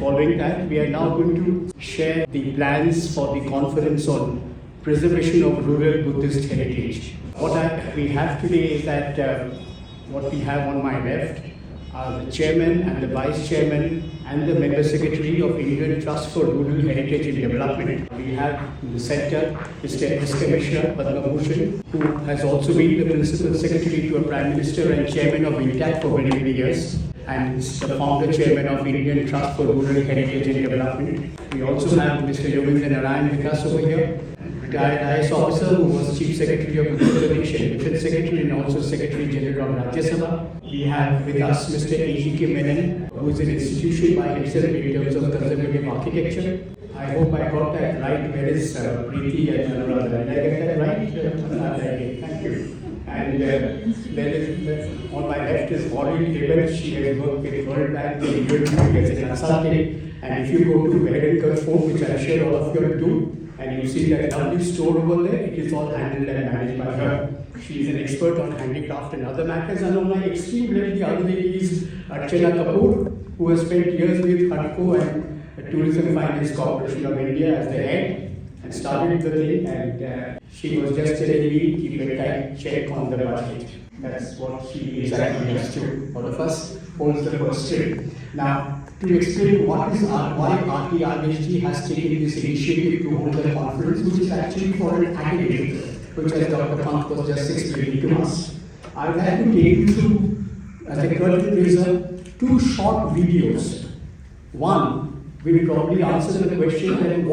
following that, we are now going to share the plans for the conference on preservation of rural Buddhist heritage. What we have today is that what we have on my left are the chairman and the vice chairman and the member secretary of Indian Trust for Rural Heritage and Development. We have in the center Mr. S. Commissioner Padma Bhushan, who has also been the principal secretary to a prime minister and chairman of INTAC for many, many years, and is the founder chairman of Indian Trust for Rural Heritage and Development. We also have Mr. Yogindra Narayan with us over here, retired IS officer who was Chief Secretary of Uttar Pradesh and Defense Secretary and also Secretary General of Rajya Sabha. We have with us Mr. A.G.K. Menon, who is an institution by himself in terms of conservative architecture. I hope I got that right. Where is Preeti and Anuradha? Did I get that right? Thank you. And on my left is Maureen Gibbons. She has worked with World Bank and UNDP as a consultant. And if you go to American Folk, which I'm sure all of you do, and you see that lovely store over there, it is all handled and managed by her. She is an expert on handicraft and other matters. And on my extreme left, the other lady is Archana Kapoor, who has spent years with HUDCO and the Tourism Finance Corporation of India as the head, and started the thing. And she was just telling me, keep a tight check on the budget. That's what she exactly does to all of us, holds the purse string. Now, to explain why ITRHD has taken this initiative to hold the conference, which is actually for an academic, which as Dr. Pant was just explaining to us. I would like to take you through, as a curtain raiser, two short videos. One will probably answer the question that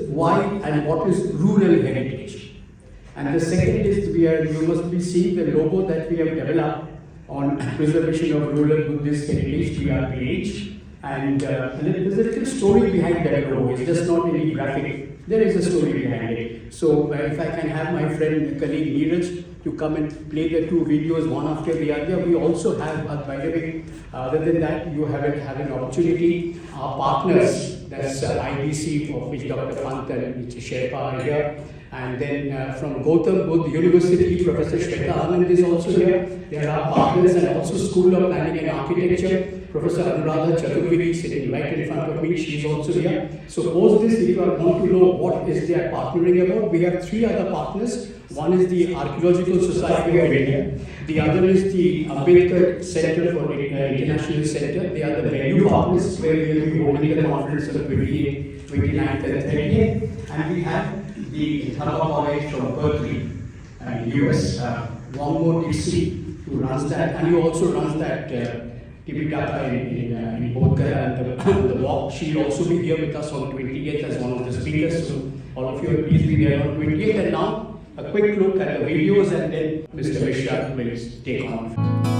why and what is rural heritage. And the second is you must be seeing the logo that we have developed on preservation of rural Buddhist heritage, PRPH. And there's a little story behind that logo. It's just not any graphic. There is a story behind it. So if I can have my friend, colleague Neeraj to come and play the two videos one after the other. We also have, by the way, other than that, you have an opportunity. Our partners, that's IBC, of which Dr. Pant and Mr. Sherpa are here. And then from Gautam Buddha University, Professor Shweta Anand is also here. There are partners and also School of Planning and Architecture. Professor Anuradha Chaturvedi sitting right in front of me, she is also here. So post this, if you want to know what is they are partnering about, we have three other partners. One is the Archaeological Society of India. The other is the Ambedkar Center for International Center. They are the venue partners where we will be holding the conference on the 28th, 29th and 30th. And we have the Thapa College from Berkeley, US, Wongmo Dixie, who runs that, and he also runs that Tipitaka in Bodhgaya and the walk. She will also be here with us on 28th as one of the speakers. So all of you please be there on 28th. And now a quick look at the videos, and then Mr. Mishra will take on.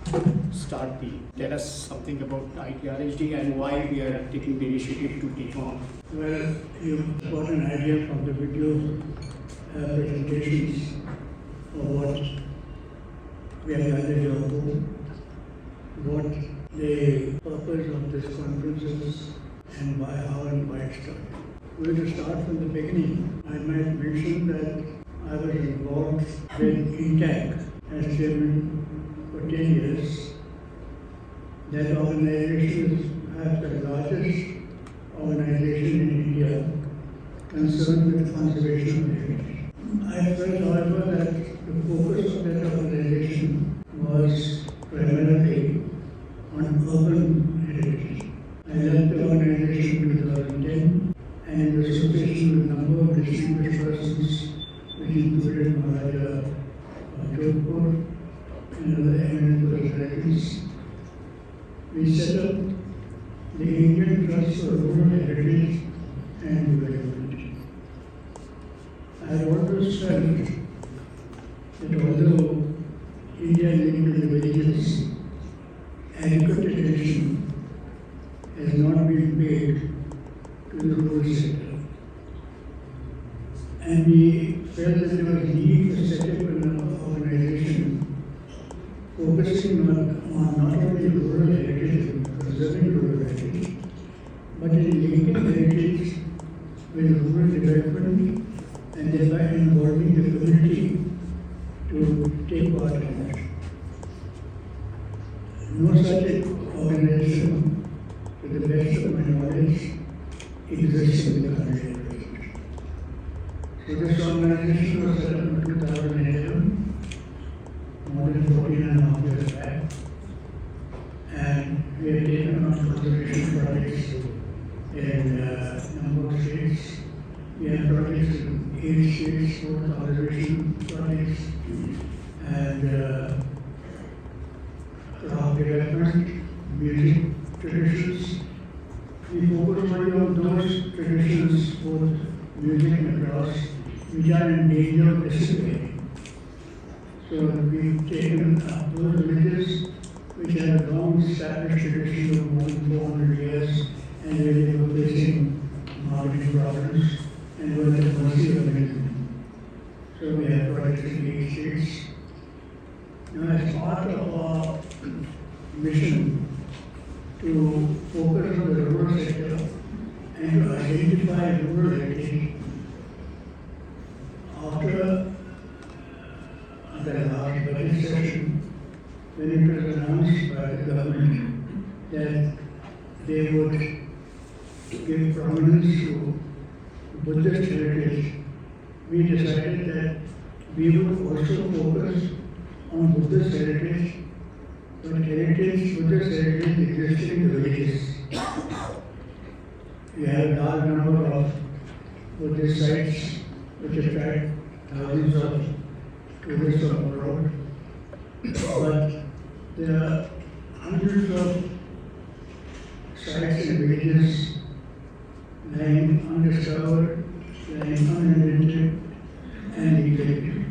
tell us something about ITRHD and why we are taking the initiative to take on. Well, you got an idea from the video presentations of what we have gathered here for, what the purpose of this conference is, and how and why it started. We're going to start from the beginning. I might mention that I was involved with ITAC as chairman for 10 years. That organization is perhaps the largest organization in India concerned with conservation of heritage. I felt, however, that the focus of that organization was primarily on urban heritage. I left the organization in 2010 and in association with a number of distinguished persons, which included Maharaja Jodhpur and other eminent personalities. We set up the Indian Trust for Rural Heritage and Development. I have always felt that although India linked to the villages, adequate attention has not been paid to the rural sector. And we felt that there was a need to set up an organization focusing on not only rural heritage and preserving rural heritage, but in linking heritage with rural development and thereby involving the community to take part in that. No such organization, to the best of my knowledge, exists in the country at present. So this organization was set up in 2011, more than 14.5 years back, and we have taken on conservation projects in a number of states. We have projects in 8 states for conservation projects and craft development, music traditions. We focus only on those traditions, both music and crafts, which are in danger of disappearing. So we've taken up those villages which have a long established tradition of more than 400 years and where they were facing marketing problems and were at the mercy of the middlemen. So we have projects in 8 states. Now, as part of our mission to focus on the rural sector and to identify rural heritage, after the last budget session, when it was announced by the government that they would give prominence to Buddhist heritage, we decided that we would also focus on Buddhist heritage, but Buddhist heritage existing in the villages. We have a large number of Buddhist sites which attract thousands of tourists from abroad, but there are hundreds of sites in villages lying undiscovered, lying uninvented, and neglected.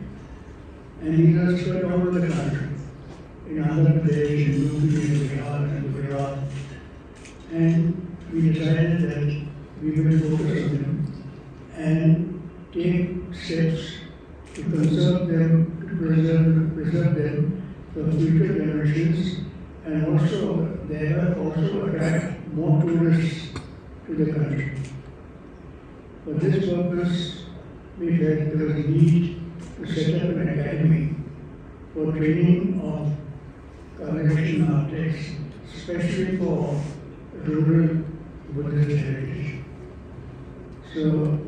And these are spread all over the country, in Andhra Pradesh, in UP, in Bihar, and Gujarat. And we decided that we will focus on them and take steps to conserve them, to preserve them for future generations, and also attract more tourists to the country. For this purpose, we felt there was a need to set up an academy for training of conservation architects, especially for rural Buddhist heritage. So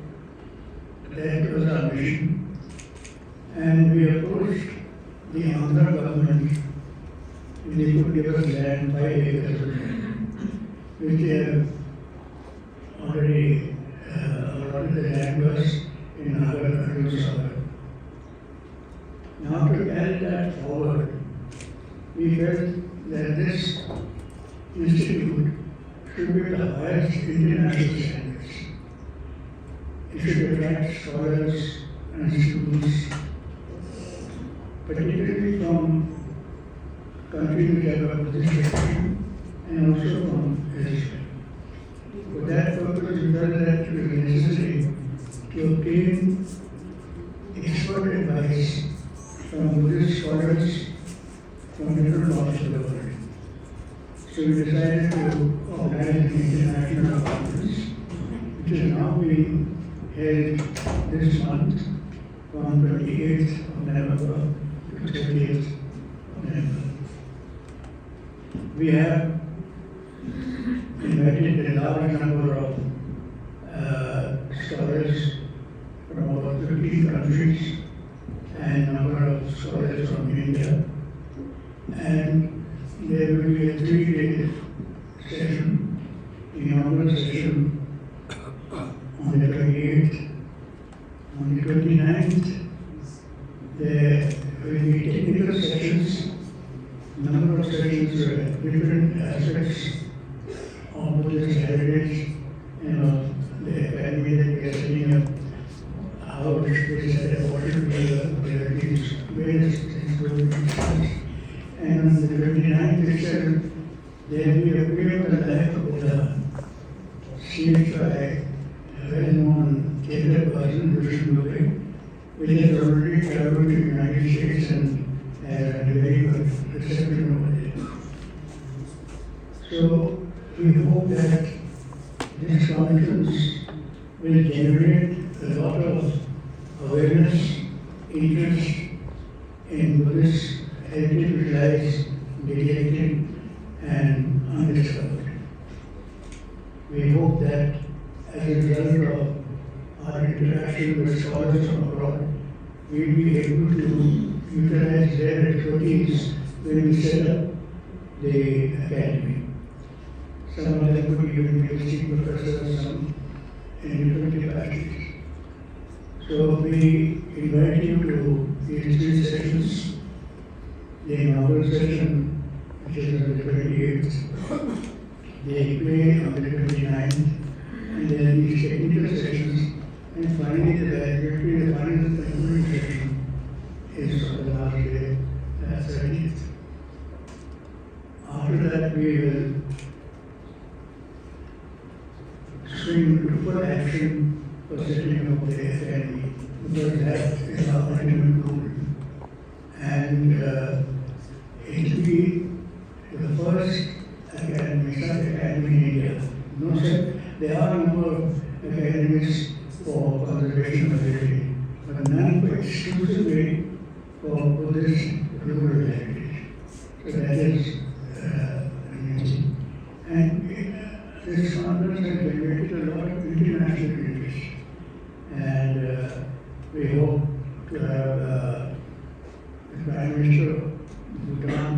that was our mission, and we approached the Andhra government if they could give us land, 5 acres of land, which they have already allotted the land to us in Nagar. Now, to carry that forward, we felt that this institute should be the highest international standards. It should attract scholars and students, particularly from countries which have a Buddhist tradition and also from Israel. For that purpose, we felt that it was necessary to obtain expert advice from Buddhist scholars from different parts of the world. So we decided to organize an international conference, which is now being held this month from 28th of November to 30th of November. We have invited a large number of scholars from about 15 countries and a number of scholars from India. And there will be a 3-day session, the inaugural session on the 28th. On the 29th, there will be technical sessions, number of sessions where different aspects of Buddhist heritage and of the academy that we are setting up, how it should be set up, what should be the various things will be discussed. And on the 29th itself, there will be a period of the life of Buddha, seen by a well-known theatre person, which has already traveled to the United States and has had a very good reception over there. So we hope that this conference will generate a lot of awareness, interest in Buddhist heritage which lies neglected and undiscovered. We hope that as a result of our interaction with scholars from abroad, we will be able to utilize their expertise when we set up the academy. Some of them could be university professors, some in different capacities. So we invite you to these 3 sessions. The inaugural session, which is on the 28th, they play on the 29th, and then these technical sessions, and finally the final concluding session is on the last day, 30th. After that, we will swing into full action for setting up the academy, because that is our ultimate goal. And it will be the first academy, such academy in India. No, sir, there are a number of academies for conservation of heritage, but none for exclusively for Buddhist rural heritage. So that is amazing. And this conference has generated a lot of international interest. And we hope to have the Prime Minister of Bhutan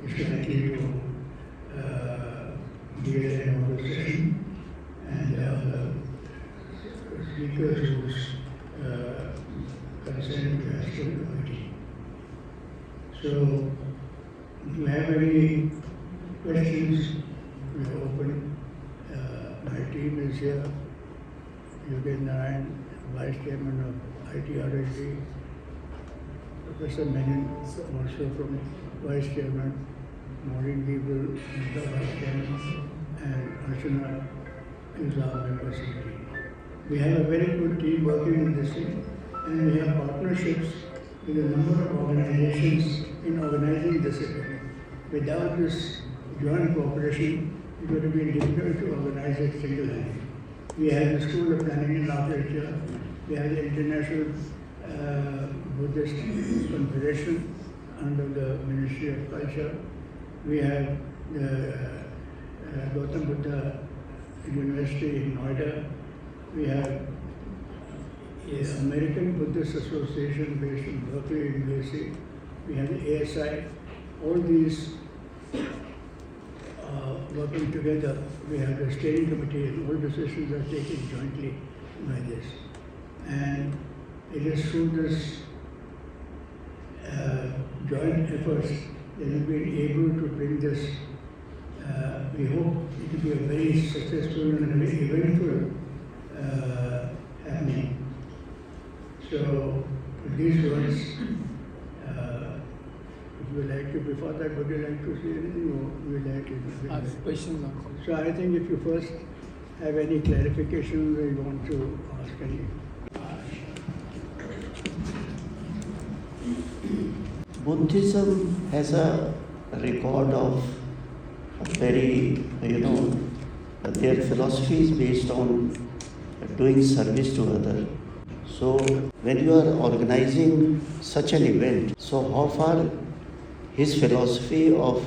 is likely to give an inaugural session, and the speakers whose consent to ask the committee. So, if you have any questions, we are open. My team is here. Yogesh Narayan, Vice Chairman of ITRHD. Professor Menon, also from Vice Chairman. Maureen Giebel is the Vice Chairman. And Archana is our member secretary. We have a very good team working in this thing, and we have partnerships with a number of organizations in organizing this event. Without this joint cooperation, it would have been difficult to organize it single-handedly. We have the School of Planning and Architecture, we have the International Buddhist Confederation under the Ministry of Culture, we have the Gautam Buddha University in Noida, we have the American Buddhist Association based in Berkeley University, we have the ASI. All these working together. We have the steering committee, and all decisions are taken jointly by this. And it is through this joint efforts that we've been able to bring this. We hope it will be a very successful and very eventful happening. So, with these words, if you would like like to, before that, would you like to say anything or we like it? Questions now. So I think if you first have any clarification or you want to ask any. Buddhism has a record of a very, their philosophy is based on doing service to others. So when you are organizing such an event, so how far his philosophy of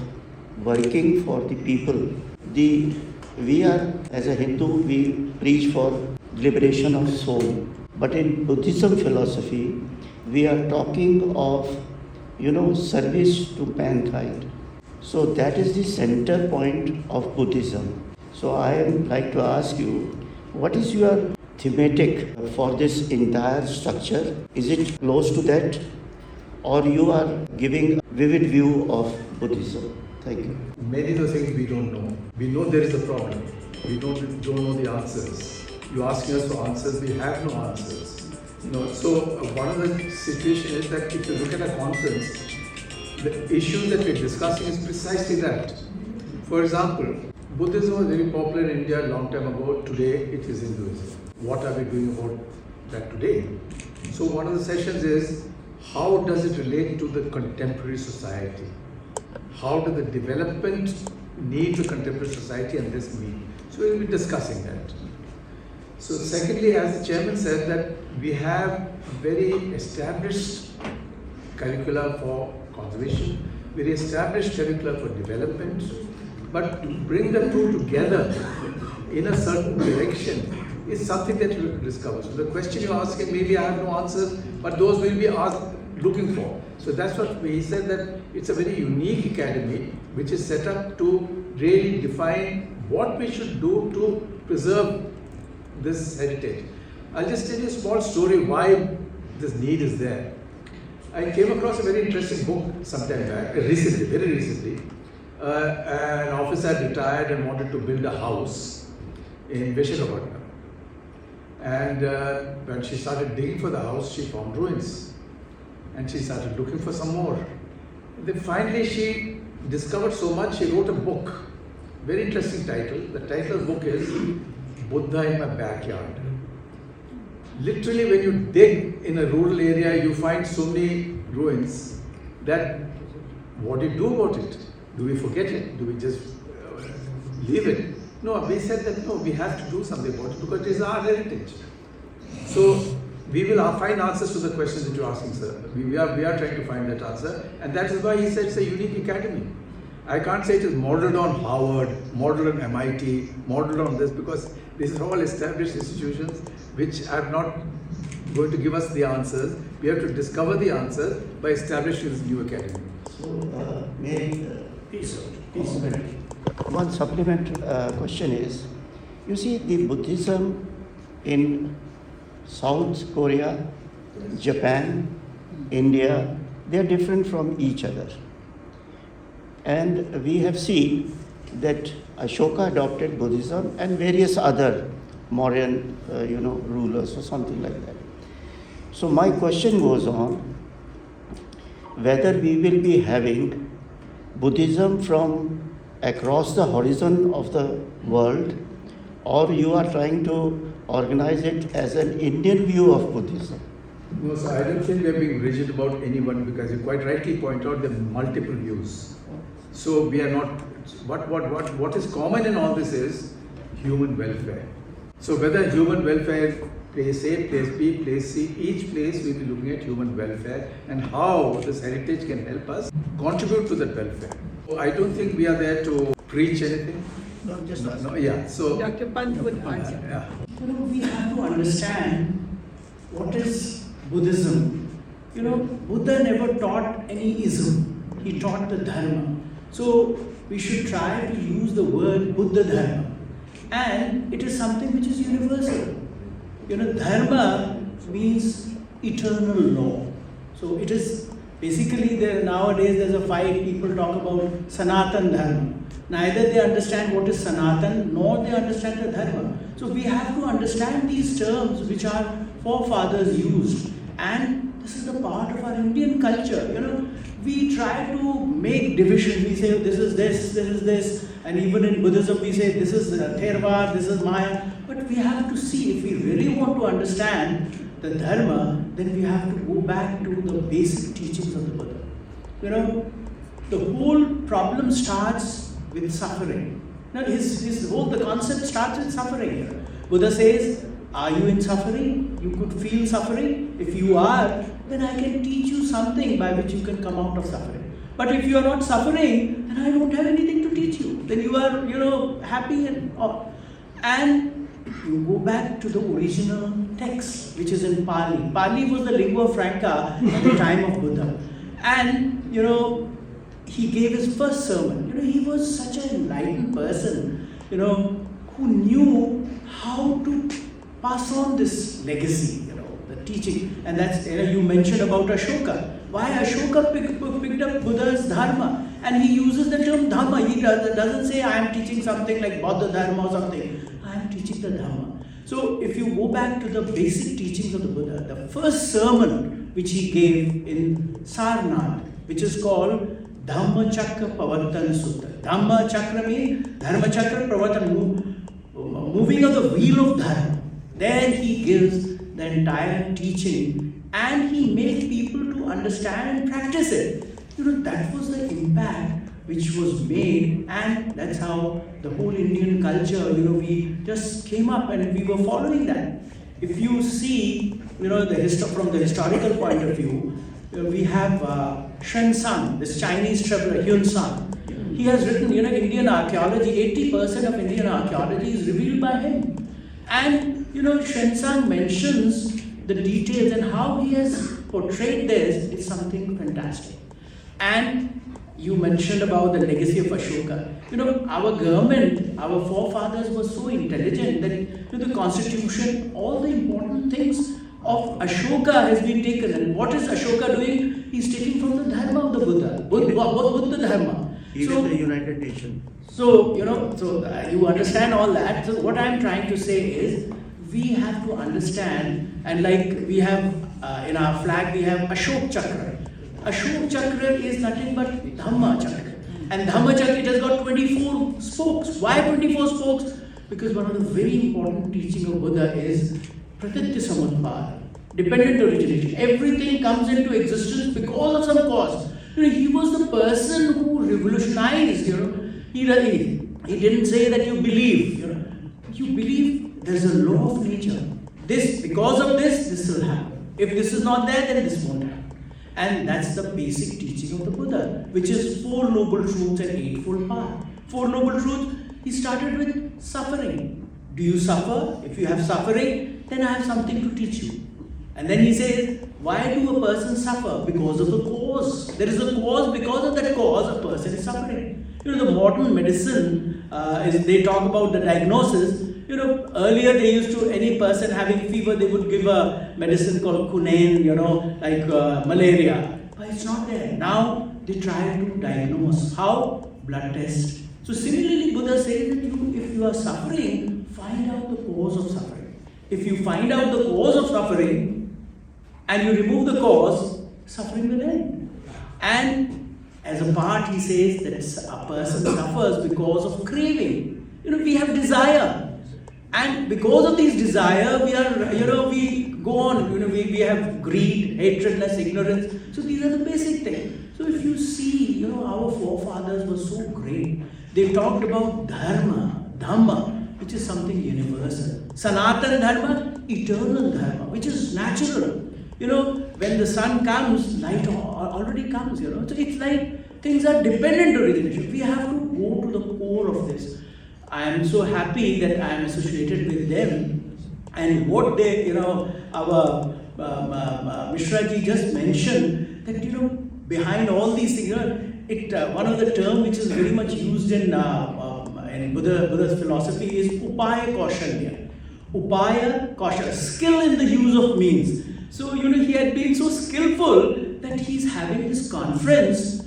working for the people, we are, as a Hindu, we preach for liberation of soul. But in Buddhism philosophy, we are talking of, service to mankind. So that is the center point of Buddhism. So I would like to ask you, what is your thematic for this entire structure? Is it close to that? Or you are giving a vivid view of Buddhism? Thank you. Many of the things we don't know. We know there is a problem. We don't know the answers. You're asking us for answers, we have no answers. So one of the situations is that if you look at a conference, the issue that we're discussing is precisely that. For example, Buddhism was very popular in India a long time ago. Today it is Hinduism. What are we doing about that today? So one of the sessions is, how does it relate to the contemporary society? How does the development need the contemporary society and this meet? So we'll be discussing that. So secondly, as the chairman said, that we have very established curricula for conservation, very established curricula for development, but to bring the two together in a certain direction is something that you will discover. So the question you're asking, maybe I have no answers, but those will be asked, looking for. So that's what he said, that it's a very unique academy which is set up to really define what we should do to preserve this heritage. I'll just tell you a small story why this need is there. I came across a very interesting book sometime back, recently, very recently. An officer had retired and wanted to build a house in Vishakhapatnam. And when she started digging for the house, she found ruins. And she started looking for some more. Then finally she discovered so much, she wrote a book. Very interesting title. The title of the book is Buddha in My Backyard. Literally, when you dig in a rural area, you find so many ruins that what do you do about it? Do we forget it? Do we just leave it? No, we said that no, we have to do something about it because it is our heritage. So we will find answers to the questions that you're asking, sir. We are trying to find that answer, and that is why he said it's a unique academy. I can't say it is modeled on Harvard, modeled on MIT, modeled on this, because these are all established institutions which are not going to give us the answers. We have to discover the answers by establishing this new academy. So, one supplement question is, you see the Buddhism in South Korea, Japan, India, they are different from each other. And we have seen that Ashoka adopted Buddhism and various other Mauryan, rulers or something like that. So my question goes on, whether we will be having Buddhism from across the horizon of the world, or you are trying to organize it as an Indian view of Buddhism? No, so I don't think we are being rigid about anyone, because you quite rightly point out there are multiple views. So we are not, what is common in all this is human welfare. So whether human welfare place A, place B, place C, each place we will be looking at human welfare and how this heritage can help us contribute to that welfare. So I don't think we are there to preach anything. No, just No, yeah. So Dr. Pant would answer. yeah. We have to understand what is Buddhism. Buddha never taught any ism. He taught the Dharma. So we should try to use the word Buddha Dharma. And it is something which is universal. Dharma means eternal law. So it is basically nowadays there's a fight, people talk about Sanatan Dharma. Neither they understand what is Sanatan, nor they understand the Dharma. So we have to understand these terms which our forefathers used. And this is a part of our Indian culture. we try to make division. We say this is this, and even in Buddhism we say this is Theravada, this is Maya. But we have to see, if we really want to understand the Dharma, then we have to go back to the basic teachings of the Buddha. You know, the whole problem starts with suffering. Now the concept starts with suffering here. Buddha says, are you in suffering? You could feel suffering. If you are, then I can teach you something by which you can come out of suffering. But if you are not suffering, then I don't have anything to teach you. Then you are, happy and you go back to the original text, which is in Pali. Pali was the lingua franca at the time of Buddha. And, he gave his first sermon. He was such an enlightened person, who knew how to pass on this legacy, the teaching. And that's, you mentioned about Ashoka. Why Ashoka picked up Buddha's Dharma? And he uses the term Dharma. He doesn't say, I am teaching something like Buddha Dharma or something. I am teaching the Dharma. So if you go back to the basic teachings of the Buddha, the first sermon which he gave in Sarnath, which is called Dhamma Chakra Pravartana Sutta. Dhamma Chakra means Dharma Chakra Pravartana, moving of the wheel of Dharma. There he gives the entire teaching and he makes people to understand and practice it. That was the impact which was made, and that's how the whole Indian culture, we just came up and we were following that. If you see, from the historical point of view, we have Xuanzang, this Chinese traveler, Xuanzang. He has written, Indian archaeology, 80% of Indian archaeology is revealed by him. And, Xuanzang mentions the details and how he has portrayed this is something fantastic. And you mentioned about the legacy of Ashoka. Our government, our forefathers were so intelligent that the constitution, all the important things of Ashoka has been taken. And what is Ashoka doing? He's taking from the Dharma of the Buddha, Buddha Dharma. Even the United Nations. So, you understand all that. So what I'm trying to say is, we have to understand, and like we have in our flag, we have Ashok Chakra. Ashok Chakra is nothing but Dhamma Chakra. And Dhamma Chakra, it has got 24 spokes. Why 24 spokes? Because one of the very important teaching of Buddha is Pratitya Samutpada, dependent origination. Everything comes into existence because of some cause. He was the person who revolutionized, He didn't say that you believe, You believe there's a law of nature. Because of this will happen. If this is not there, then this won't happen. And that's the basic teaching of the Buddha, which is 4 noble truths and 8-fold path. 4 noble truths, he started with suffering. Do you suffer? If you have suffering, then I have something to teach you. And then he says, why do a person suffer? Because of the cause. There is a cause, because of that cause, a person is suffering. The modern medicine, they talk about the diagnosis. Earlier they used to, any person having fever, they would give a medicine called quinine, like malaria. But it's not there. Now they try to diagnose. How? Blood test. So similarly, Buddha says that if you are suffering, find out the cause of suffering. If you find out the cause of suffering and you remove the cause, suffering will end. And as a part, he says that a person suffers because of craving. We have desire. And because of these desire, we are, we go on, we have greed, hatredness, ignorance. So these are the basic things. So if you see, our forefathers were so great. They talked about Dharma, Dhamma, which is something universal. Sanatana Dharma, eternal Dharma, which is natural. When the sun comes, light already comes, So it's like things are dependent origination. We have to go to the core of this. I am so happy that I am associated with them, and what they, our Mishra ji just mentioned that behind all these things, one of the terms which is very much used in Buddha's philosophy is Upaya Kaushalya. Upaya Kaushalya, skill in the use of means. So he had been so skillful that he's having this conference.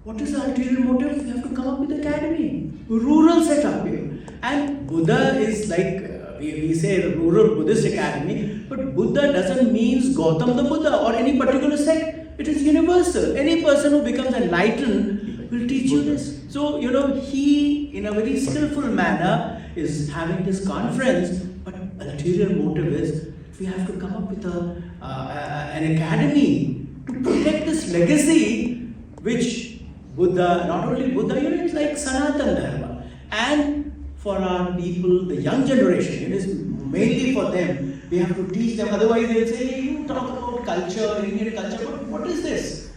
What is the ulterior motive? We have to come up with academy, rural setup here. And Buddha is like, we say rural Buddhist academy, but Buddha doesn't mean Gautam the Buddha or any particular sect. It is universal. Any person who becomes enlightened will teach you this. So, he, in a very skillful manner, is having this conference, but ulterior motive is we have to come up with an academy to protect this legacy which Buddha, not only Buddha, it's like Sanatana Dharma. And for our people, the young generation, it is mainly for them. We have to teach them, otherwise they'll say, hey, you talk about culture, Indian culture, but what is this?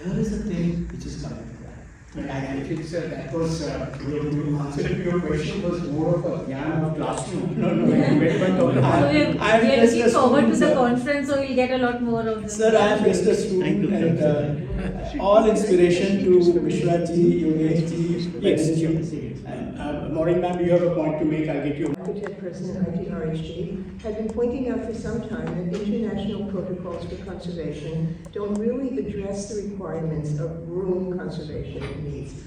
Here is the thing which is coming. I think, sir, that was your answer to your question was more of a jnana of classroom. No, very much So we are looking forward to the conference, so we'll get a lot more of this. Sir, I am just a student and all inspiration to Vishwaji, Yogeshji, Maureen ma'am, you have a point to make, I'll get you. Architect person at ITRHD had been pointing out for some time that international protocols for conservation don't really address the requirements of rural conservation needs,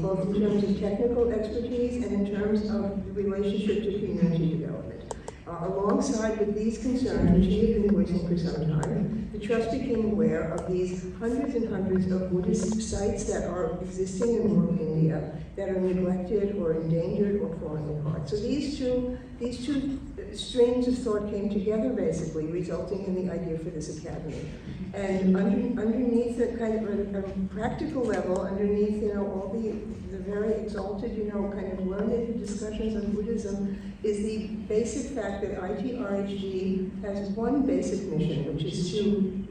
both in terms of technical expertise and in terms of the relationship to community development. Alongside with these concerns, which he had been voicing for some time, the Trust became aware of these hundreds and hundreds of Buddhist sites that are existing in rural India that are neglected or endangered or falling apart. So these two streams of thought came together basically, resulting in the idea for this academy. And underneath the kind of a practical level, underneath all the very exalted, kind of learned discussions on Buddhism, is the basic fact that ITRHD has one basic mission, which is to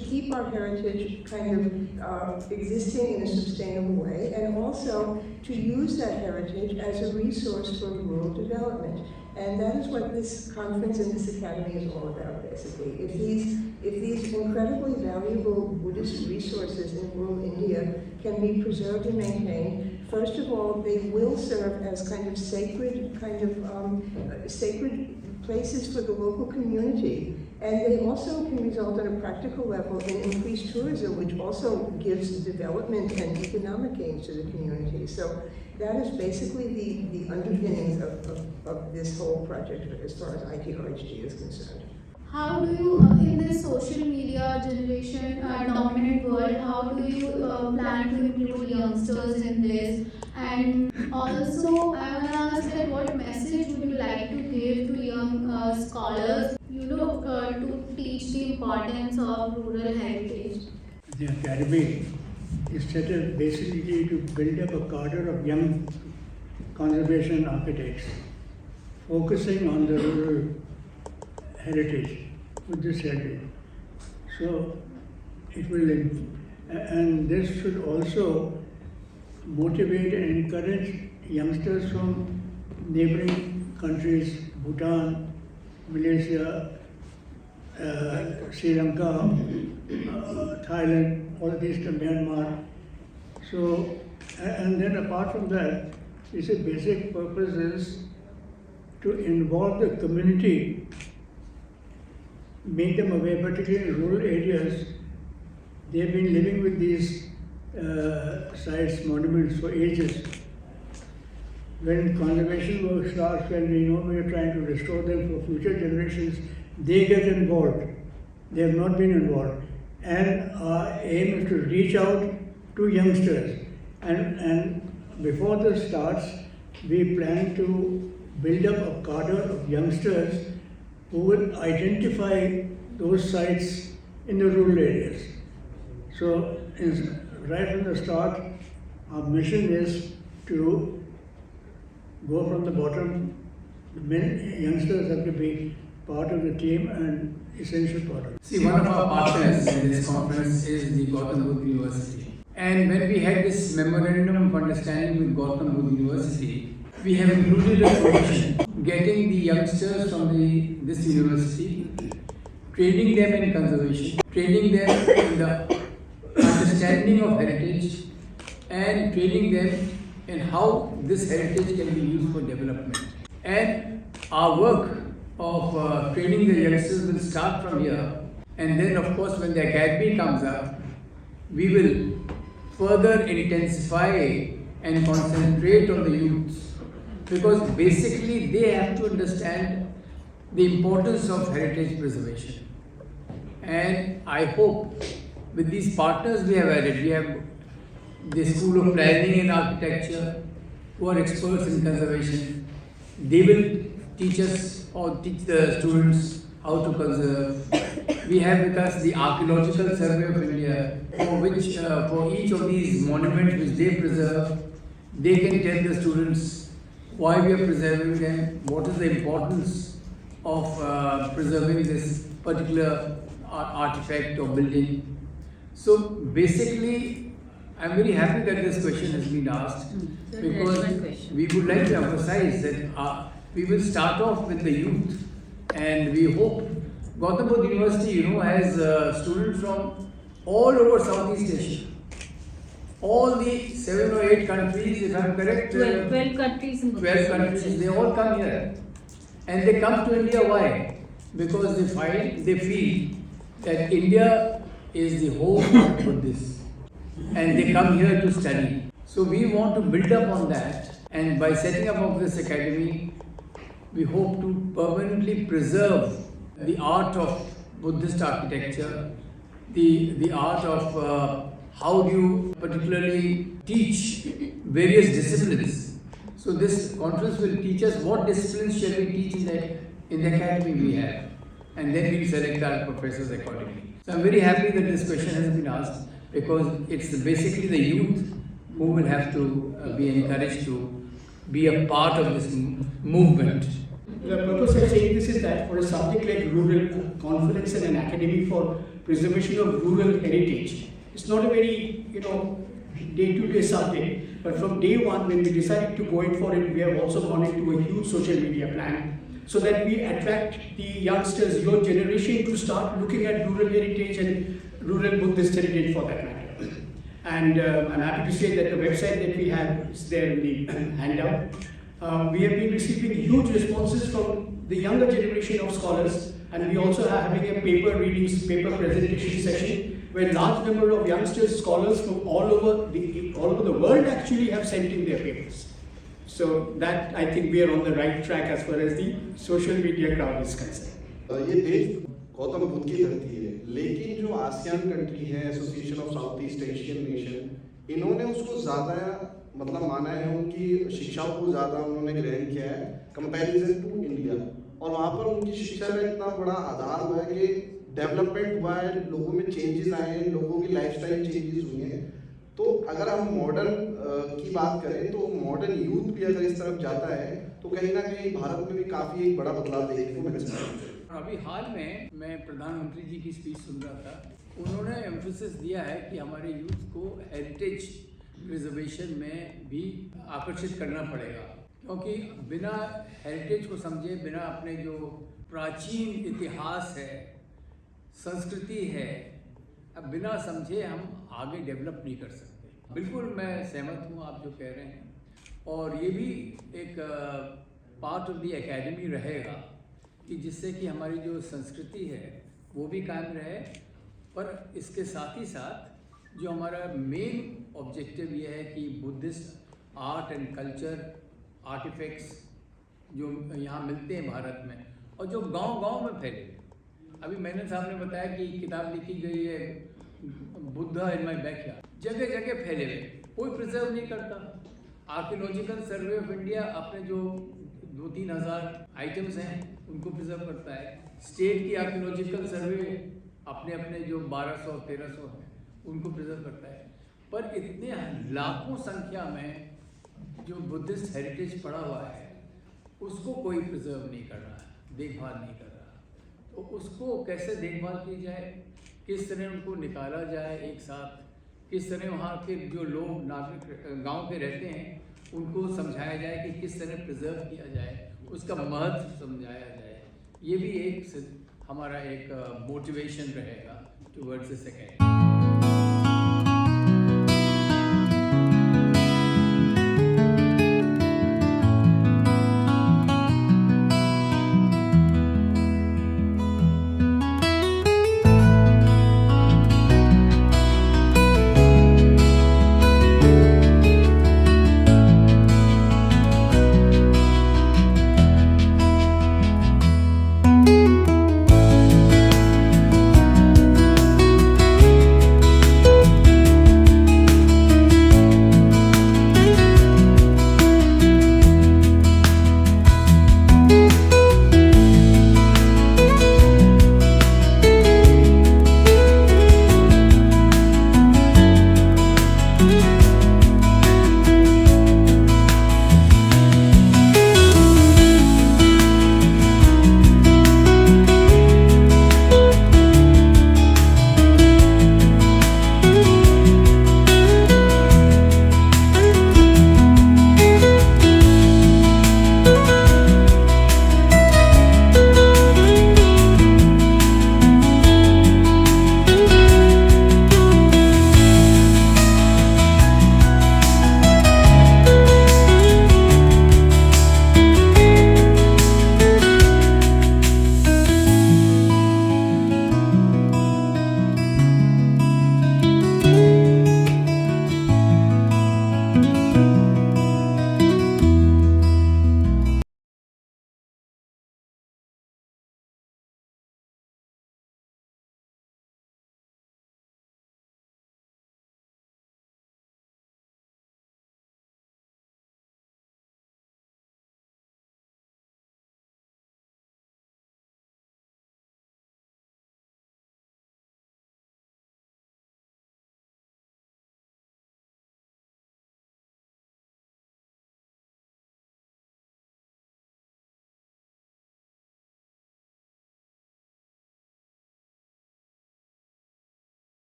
keep our heritage kind of existing in a sustainable way, and also to use that heritage as a resource for rural development. And that is what this conference and this academy is all about, basically. If these incredibly valuable Buddhist resources in rural India can be preserved and maintained, first of all, they will serve as kind of sacred places for the local community. And they also can result on a practical level in increased tourism, which also gives development and economic gains to the community. So that is basically the underpinnings of this whole project as far as ITRHD is concerned. How do you, in this social media generation dominant world, how do you plan to include youngsters in this? And also, I want to ask that what message would you like to give to young scholars, to teach the importance of rural heritage? The academy is set up basically to build up a cadre of young conservation architects focusing on the rural heritage, Buddhist heritage. So it will, and this should also motivate and encourage youngsters from neighboring countries, Bhutan, Malaysia, Sri Lanka, Thailand, all these to Myanmar. So, and then apart from that, its basic purpose is to involve the community, make them aware, particularly in rural areas. They've been living with these sites, monuments for ages. When conservation work starts, when we are trying to restore them for future generations, they get involved. They have not been involved. And our aim is to reach out to youngsters. And before this starts, we plan to build up a cadre of youngsters who will identify those sites in the rural areas. So right from the start, our mission is to go from the bottom. Youngsters have to be part of the team and essential part of it. See, one of our partners in this conference is the Gautam Buddha University. And when we had this memorandum of understanding with Gautam Buddha University, we have included a provision getting the youngsters from this university, training them in conservation, training them in the understanding of heritage, and training them in how this heritage can be used for development. And our work of training the youngsters will start from here, and then of course when the academy comes up, we will further intensify and concentrate on the youths, because basically they have to understand the importance of heritage preservation. And I hope with these partners we have added, we have the School of Planning and Architecture, who are experts in conservation. They will teach us or teach the students how to conserve. We have with us the Archaeological Survey of India, for which for each of these monuments which they preserve, they can tell the students why we are preserving them, what is the importance of preserving this particular artifact or building. So basically, I'm very happy that this question has been asked, because we would like to emphasize that we will start off with the youth, and we hope Gautam Buddha University, has students from all over Southeast Asia. All the 7 or 8 countries, if I'm correct, 12 countries in 12 countries, they all come here. And they come to India, why? Because they feel that India is the home of Buddhists. And they come here to study. So we want to build up on that, and by setting up of this academy, we hope to permanently preserve the art of Buddhist architecture, the art of how do you particularly teach various disciplines. So this conference will teach us what disciplines shall we teach in the academy we have, and then we select our professors accordingly. So I'm very happy that this question has been asked, because it's basically the youth who will have to be encouraged to be a part of this movement. The purpose of saying this is that for a subject like rural conference and an academy for preservation of rural heritage, it's not a very day-to-day subject. But from day one, when we decided to go in for it, we have also gone into a huge social media plan, so that we attract the youngsters, your generation, to start looking at rural heritage and rural Buddhist heritage for that matter. And I'm happy to say that the website that we have is there in the handout. We have been receiving huge responses from the younger generation of scholars, and we also are having a paper presentation session where large number of youngsters, scholars from all over the world actually have sent in their papers. So that, I think we are on the right track as far as the social media crowd is concerned. ये देश गौतम बुद्ध की धरती है, लेकिन जो ASEAN country है, association of south east Asian nation, इन्होंने उसको ज़्यादा माना है, उनकी शिक्षाओं को ज़्यादा उन्होंने ग्रहण किया है कंपैरिजन टू इंडिया, और वहाँ पर उनकी शिक्षा में इतना बड़ा आधार हुआ है कि डेवलपमेंट हुआ है, लोगों में चेंजेस आए हैं, लोगों की लाइफस्टाइल चेंजेस हुई हैं। तो अगर हम मॉडर्न की बात करें तो मॉडर्न यूथ भी अगर इस तरफ जाता है तो कहीं ना कहीं भारत में भी काफ़ी एक बड़ा बदलाव देखने को मिल सकता है। अभी हाल में मैं प्रधानमंत्री जी की स्पीच सुन रहा था, उन्होंने एम्फेसिस दिया है कि हमारे यूथ को हेरिटेज प्रिजर्वेशन में भी आकर्षित करना पड़ेगा, क्योंकि बिना हेरिटेज को समझे, बिना अपने जो प्राचीन इतिहास है, संस्कृति है, अब बिना समझे हम आगे डेवलप नहीं कर सकते। बिल्कुल मैं सहमत हूँ आप जो कह रहे हैं, और ये भी एक पार्ट ऑफ द एकेडमी रहेगा कि जिससे कि हमारी जो संस्कृति है वो भी कायम रहे, पर इसके साथ ही साथ जो हमारा मेन ऑब्जेक्टिव ये है कि Buddhist art and culture artifacts जो यहाँ मिलते हैं भारत में, और जो गांव-गांव में फैले। अभी मैंने साहब ने बताया कि किताब लिखी गई है बुद्धा इन माई बैकयार्ड, जगह जगह फैले हुए, कोई प्रिजर्व नहीं करता। आर्कियोलॉजिकल सर्वे ऑफ इंडिया अपने जो 2-3 हज़ार आइटम्स हैं उनको प्रिजर्व करता है। स्टेट की आर्कियोलॉजिकल सर्वे अपने अपने जो 1200-1300 हैं उनको प्रिजर्व करता है, पर इतने लाखों संख्या में जो बुद्धिस्ट हेरिटेज पड़ा हुआ है उसको कोई प्रिजर्व नहीं कर रहा, देखभाल नहीं कर रहा। तो उसको कैसे देखभाल की जाए, किस तरह उनको निकाला जाए एक साथ, किस तरह वहाँ के जो लोग नागरिक गांव के रहते हैं उनको समझाया जाए कि किस तरह प्रिजर्व किया जाए, उसका महत्व समझाया जाए। ये भी एक हमारा एक मोटिवेशन रहेगा टुवर्ड्स दिस एकेडमी।